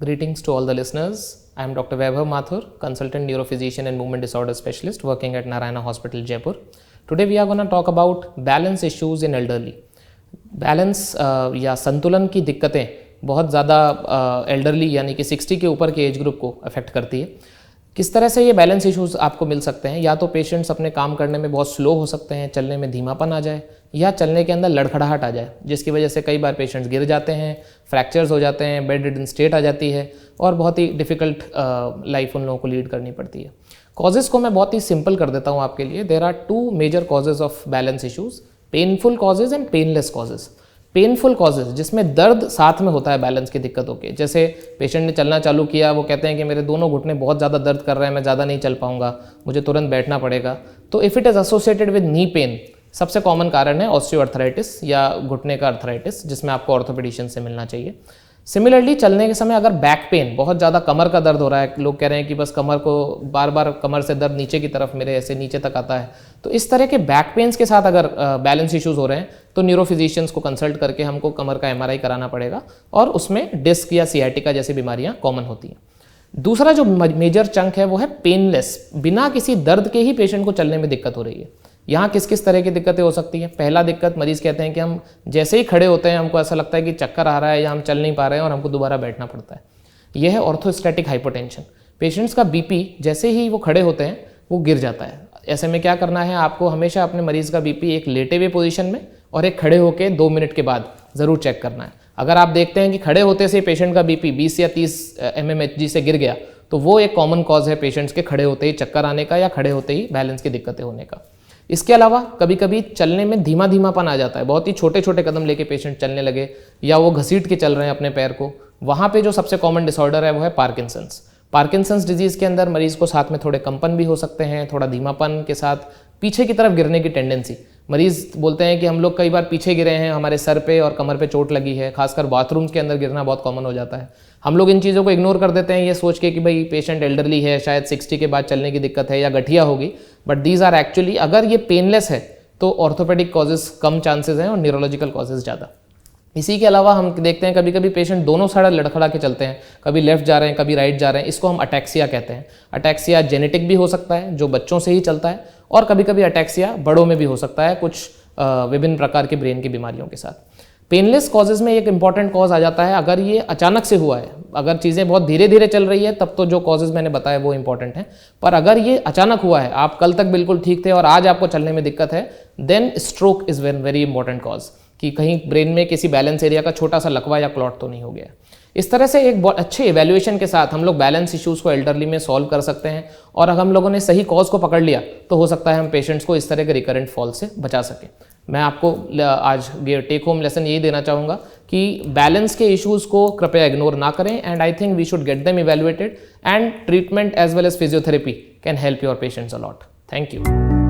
Greetings to all the listeners. I am Dr. Vaibhav Mathur, consultant neurophysician and movement disorder specialist working at Narayana Hospital, Jaipur. Today we are going to talk about balance issues in elderly. Balance या संतुलन की दिक्कतें बहुत ज़्यादा elderly यानी कि 60 के ऊपर के एज ग्रुप को अफेक्ट करती है। किस तरह से ये बैलेंस इश्यूज आपको मिल सकते हैं? या तो पेशेंट्स अपने काम करने में बहुत स्लो हो सकते हैं, चलने में धीमापन आ जाए, या चलने के अंदर लड़खड़ाहट आ जाए, जिसकी वजह से कई बार पेशेंट्स गिर जाते हैं, फ्रैक्चर्स हो जाते हैं, बेड रिडन स्टेट आ जाती है और बहुत ही डिफ़िकल्ट लाइफ उन लोगों को लीड करनी पड़ती है। कॉजेज़ को मैं बहुत ही सिंपल कर देता हूँ आपके लिए। There are two major causes of balance issues, painful causes and painless causes. Painful causes जिसमें दर्द साथ में होता है बैलेंस की दिक्कतों के, जैसे पेशेंट ने चलना चालू किया, वो कहते हैं कि मेरे दोनों घुटने बहुत ज़्यादा दर्द कर रहे हैं, मैं ज़्यादा नहीं चल पाऊंगा, मुझे तुरंत बैठना पड़ेगा। तो if it is associated with knee pain, सबसे कॉमन कारण है ऑस्टियोआर्थराइटिस या घुटने का अर्थराइटिस, जिसमें आपको ऑर्थोपेडिशियन से मिलना चाहिए। सिमिलरली चलने के समय अगर बैक पेन, बहुत ज़्यादा कमर का दर्द हो रहा है, लोग कह रहे हैं कि बस कमर को बार बार कमर से दर्द नीचे की तरफ मेरे ऐसे नीचे तक आता है, तो इस तरह के बैक पेन्स के साथ अगर बैलेंस इश्यूज हो रहे हैं तो न्यूरोफिजिशियंस को कंसल्ट करके हमको कमर का MRI कराना पड़ेगा, और उसमें डिस्क या सियाटिका जैसी बीमारियां कॉमन होती हैं। दूसरा जो मेजर चंक है वो है पेनलेस, बिना किसी दर्द के ही पेशेंट को चलने में दिक्कत हो रही है। यहाँ किस किस तरह की दिक्कतें हो सकती हैं? पहला दिक्कत, मरीज़ कहते हैं कि हम जैसे ही खड़े होते हैं हमको ऐसा लगता है कि चक्कर आ रहा है या हम चल नहीं पा रहे हैं और हमको दोबारा बैठना पड़ता है। यह है ऑर्थोस्टैटिक हाइपोटेंशन। पेशेंट्स का BP जैसे ही वो खड़े होते हैं वो गिर जाता है। ऐसे में क्या करना है, आपको हमेशा अपने मरीज़ का BP एक लेटे हुए पोजीशन में और एक खड़े होकर 2 मिनट के बाद ज़रूर चेक करना है। अगर आप देखते हैं कि खड़े होते से पेशेंट का BP 20 या 30 mmHg से गिर गया, तो वो एक कॉमन कॉज है पेशेंट्स के खड़े होते ही चक्कर आने का या खड़े होते ही बैलेंस की दिक्कतें होने का। इसके अलावा कभी कभी चलने में धीमापन आ जाता है, बहुत ही छोटे छोटे कदम लेके पेशेंट चलने लगे या वो घसीट के चल रहे हैं अपने पैर को। वहाँ पे जो सबसे कॉमन डिसऑर्डर है वो है पार्किंसंस डिजीज़ के अंदर मरीज़ को साथ में थोड़े कंपन भी हो सकते हैं, थोड़ा धीमापन के साथ पीछे की तरफ गिरने की टेंडेंसी। मरीज़ बोलते हैं कि हम लोग कई बार पीछे गिरे हैं, हमारे सर पे और कमर पे चोट लगी है, खासकर बाथरूम के अंदर गिरना बहुत कॉमन हो जाता है। हम लोग इन चीज़ों को इग्नोर कर देते हैं ये सोच के कि भाई पेशेंट एल्डरली है, शायद 60 के बाद चलने की दिक्कत है या गठिया होगी, बट दीज आर एक्चुअली, अगर ये पेनलेस है तो ऑर्थोपेडिक कॉजेज़ कम चांसेस हैं और न्यूरोलॉजिकल कॉजेज़ ज़्यादा। इसी के अलावा हम देखते हैं कभी कभी पेशेंट दोनों साइड लड़खड़ा के चलते हैं, कभी लेफ्ट जा रहे हैं कभी राइट जा रहे हैं, इसको हम अटैक्सिया कहते हैं। अटैक्सिया जेनेटिक भी हो सकता है, जो बच्चों से ही चलता है, और कभी कभी अटैक्सिया बड़ों में भी हो सकता है, कुछ विभिन्न प्रकार की ब्रेन की बीमारियों के साथ। पेनलेस कॉजेज़ में एक इंपॉर्टेंट कॉज आ जाता है अगर ये अचानक से हुआ है, अगर चीज़ें बहुत धीरे धीरे चल रही है तब तो जो कॉजेज़ मैंने बताया वो इंपॉर्टेंट है, पर अगर ये अचानक हुआ है, आप कल तक बिल्कुल ठीक थे और आज आपको चलने में दिक्कत है, then stroke is very important cause, कि कहीं ब्रेन में किसी बैलेंस एरिया का छोटा सा लकवा या क्लॉट तो नहीं हो गया। इस तरह से एक बहुत अच्छे इवैल्यूएशन के साथ हम लोग बैलेंस इश्यूज़ को एल्डरली में सॉल्व कर सकते हैं, और अगर हम लोगों ने सही कॉज को पकड़ लिया तो हो सकता है हम पेशेंट्स को इस तरह के रिकरेंट फॉल से बचा सकें। मैं आपको आज टेक होम लेसन यही देना चाहूँगा कि बैलेंस के इश्यूज़ को कृपया इग्नोर ना करें, and I think we should get them evaluated, and treatment as well as physiotherapy can help your patients a lot. Thank you.